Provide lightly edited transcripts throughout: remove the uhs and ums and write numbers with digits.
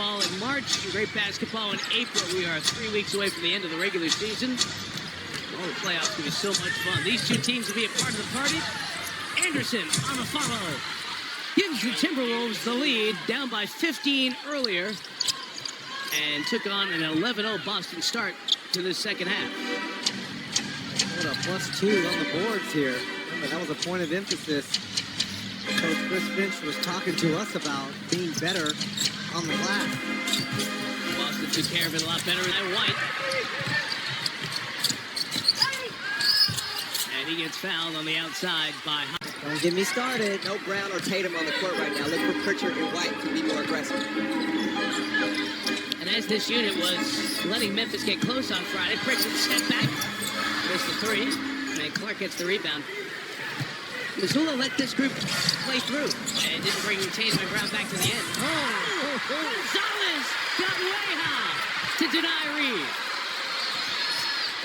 basketball in March, great basketball in April. We are 3 weeks away from the end of the regular season. Oh, the playoffs will be so much fun. These two teams will be a part of the party. Anderson on the follow. Gives the Timberwolves the lead, down by 15 earlier. And took on an 11-0 Boston start to the second half. What a +2 on the boards here. Remember, that was a point of emphasis. Coach Chris Finch was talking to us about being better on the glass. Boston took care of it a lot better than White. And he gets fouled on the outside by Highland. Don't get me started. No Brown or Tatum on the court right now. Look for Pritchard and White to be more aggressive. And as this unit was letting Memphis get close on Friday, Pritchard stepped back, missed the three, and Clark gets the rebound. Mazzulla let this group play through and didn't bring Tatum and Brown back to the end. Gonzalez got way high to deny Reed.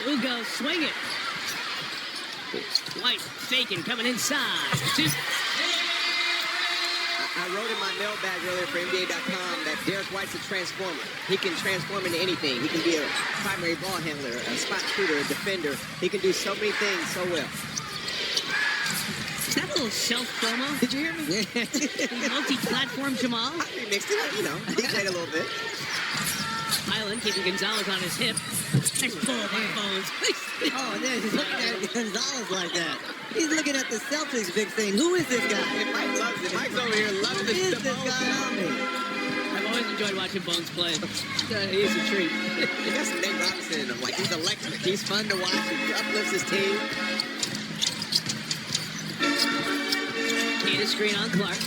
Ugo swing it. White faking, coming inside. I wrote in my mailbag earlier for NBA.com that Derek White's a transformer. He can transform into anything. He can be a primary ball handler, a spot shooter, a defender. He can do so many things so well. Is that a little self-promo? Did you hear me? Multi-platform Jamal. I remixed it, you know, DJ'd a little bit. Highland keeping Gonzalez on his hip. Nice pull by Bones. Oh, yeah, he's looking at Gonzalez like that. He's looking at the Celtics big thing. Who is this guy? And Mike loves it. Mike's over here loves Who is this guy on me? I've always enjoyed watching Bones play. He's a treat. He got some Nate Robinson in him. Like, he's electric. He's fun to watch. He uplifts his team. Kane screen on Clark.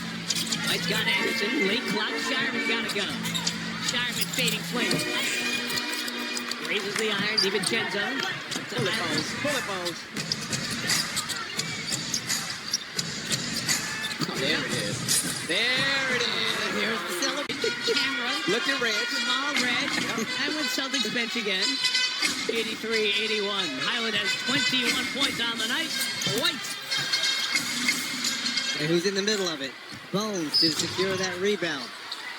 White's got Anderson. Late clock. Shireman got to go. Shireman fading flame. Raises the iron. DiVincenzo. Pull it, Bones. Pull it, Bones. Oh, there it is. There it is. Here's the celebration. Camera. Look at Red. Jamal Red. And with Celtics bench again. 83-81. Highland has 21 points on the night. White. And who's in the middle of it? Bones to secure that rebound.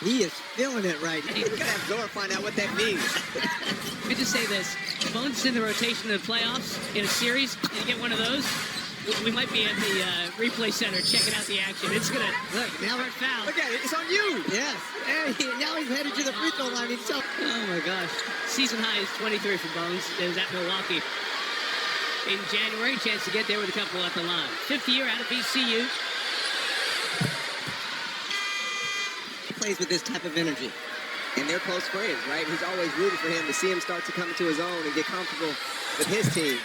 He is feeling it right now. We're going to have Zora find out what that means. Let me just say this. Bones in the rotation in the playoffs in a series, and you get one of those, we might be at the replay center checking out the action. It's going to Look, now we're foul. Look at it. It's on you. Yes. And now he's headed to the free throw line himself. Oh, my gosh. Season high is 23 for Bones. It was at Milwaukee in January. Chance to get there with a couple at the line. Fifth year out of VCU. Plays with this type of energy. And they're close friends, right? He's always rooting for him to see him start to come into his own and get comfortable with his team.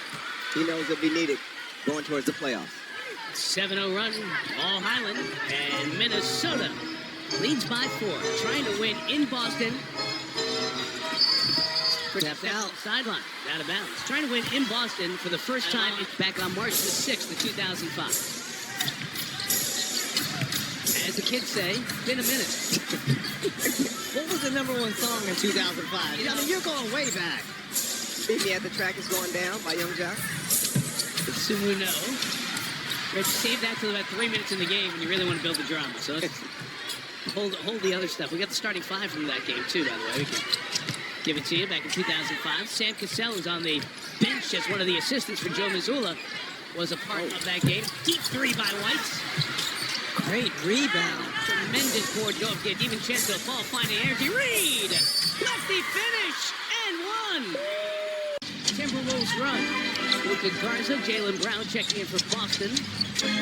He knows it'll be needed going towards the playoffs. 7-0 run, all Highland, and Minnesota leads by 4, trying to win in Boston. Stepped out. Sideline, out of bounds. Trying to win in Boston for the first time back on March the 6th of 2005. As the kids say, been a minute. What was the #1 song in 2005? I mean, you're going way back. Meet Me at the Track is Going Down by Young Jock. Soon we know. Rich, save that till about 3 minutes in the game when you really want to build the drama. So hold the other stuff. We got the starting 5 from that game, too, by the way. We can give it to you. Back in 2005, Sam Cassell, who's on the bench as one of the assistants for Joe Mazzulla, was a part of that game. Deep 3 by White. Great rebound. Tremendous board go up. DiVincenzo, ball finding energy. Reed! Lefty finish! And one! Timberwolves run. Luka Garza, Jaylen Brown checking in for Boston.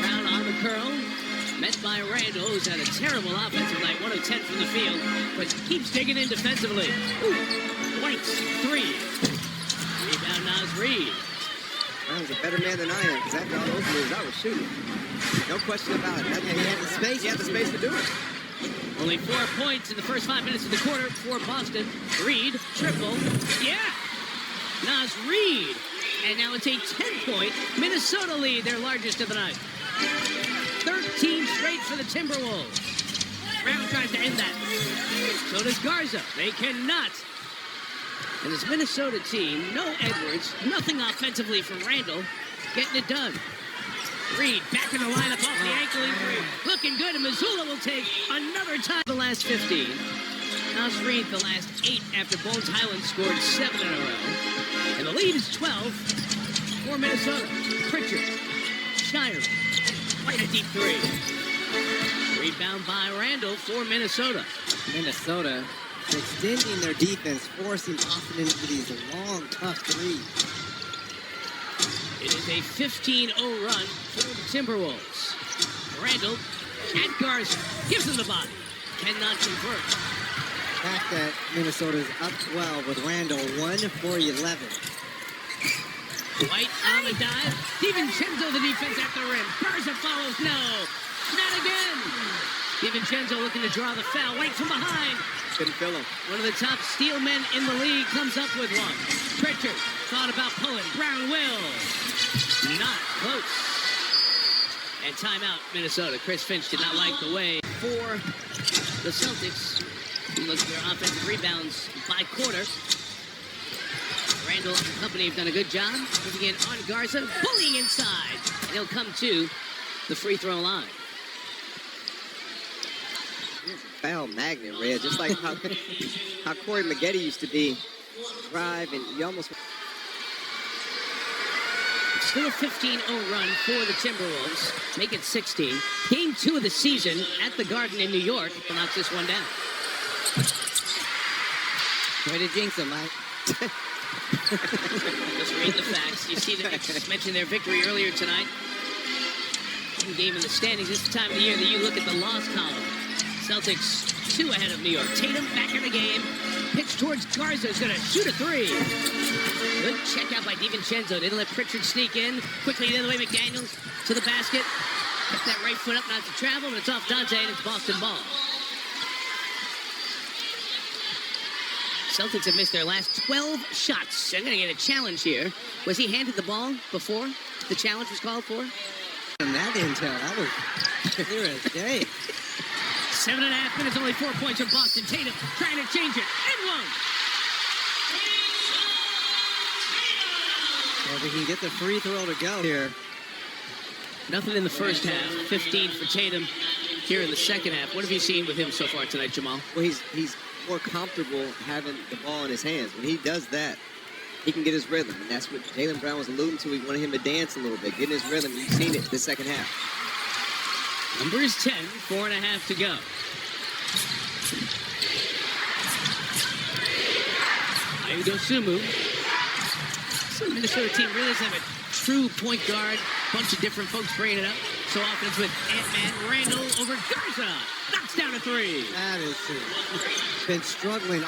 Brown on the curl. Met by Randall, who's had a terrible offensive night. 1 of 10 from the field, but keeps digging in defensively. White's 3. Rebound, Naz Reed. Brown's a better man than I am, because after all those moves, I was shooting. No question about it. And he had the space. He had the space to do it. Only 4 points in the first 5 minutes of the quarter for Boston. Reed, triple. Yeah! Naz Reed. And now it's a 10-point Minnesota lead, their largest of the night. 13 straight for the Timberwolves. Brown tries to end that. So does Garza. They cannot. And this Minnesota team, no Edwards, nothing offensively from Randall, getting it done. Reed back in the lineup off the ankle injury. Looking good, and Mazzulla will take another time the last 15. Nas Reed the last 8 after Bones Highland scored 7 in a row. And the lead is 12 for Minnesota. Pritchard, Shire, right a deep 3. Rebound by Randall for Minnesota. Minnesota extending their defense, forcing Boston into these long, tough threes. It is a 15-0 run for the Timberwolves. Randall at Garza gives him the body. Cannot convert. The fact that Minnesota's up 12 with Randall 1 for 11. White on the dive. DiVincenzo the defense at the rim. Garza follows. No. Not again. DiVincenzo looking to draw the foul. White from behind. Couldn't fill him. One of the top steal men in the league comes up with one. Pritchard thought about pulling. Brown will. Not close. And timeout, Minnesota. Chris Finch did not like the way for the Celtics. You look at their offensive rebounds by quarter. Randall and company have done a good job. Moving in on Garza. Bullying inside. And he'll come to the free throw line. Foul magnet, Red. Just like how Corey Maggette used to be. Drive and you almost... Still a 15-0 run for the Timberwolves. Make it 16. Game 2 of the season at the Garden in New York. Will knock this one down. Way to jinx him, Mike. Just read the facts. You see the Knicks mentioned their victory earlier tonight. Game in the standings. This is the time of the year that you look at the loss column. Celtics 2 ahead of New York. Tatum back in the game. Pitch towards Garza. Is going to shoot a 3. Good check out by DiVincenzo. Didn't let Pritchard sneak in. Quickly the other way, McDaniels to the basket. Kept that right foot up not to travel, but it's off Dante, and it's Boston ball. Celtics have missed their last 12 shots. They're going to get a challenge here. Was he handed the ball before the challenge was called for? And that intel, that was clear as day. 7.5 minutes, only 4 points from Boston. Tatum trying to change it. And one. Well, we can get the free throw to go here. Nothing in the first half. 15 for Tatum here in the second half. What have you seen with him so far tonight, Jamal? Well, he's more comfortable having the ball in his hands. When he does that, he can get his rhythm. And that's what Jaylen Brown was alluding to. He wanted him to dance a little bit, getting his rhythm. You've seen it the second half. Number is 10, 4.5 to go. Ayo Sumu. So the Minnesota team really doesn't have a true point guard. Bunch of different folks bringing it up. So often it's with Ant-Man Randall over Garza. Knocks down a 3. That is true. Been struggling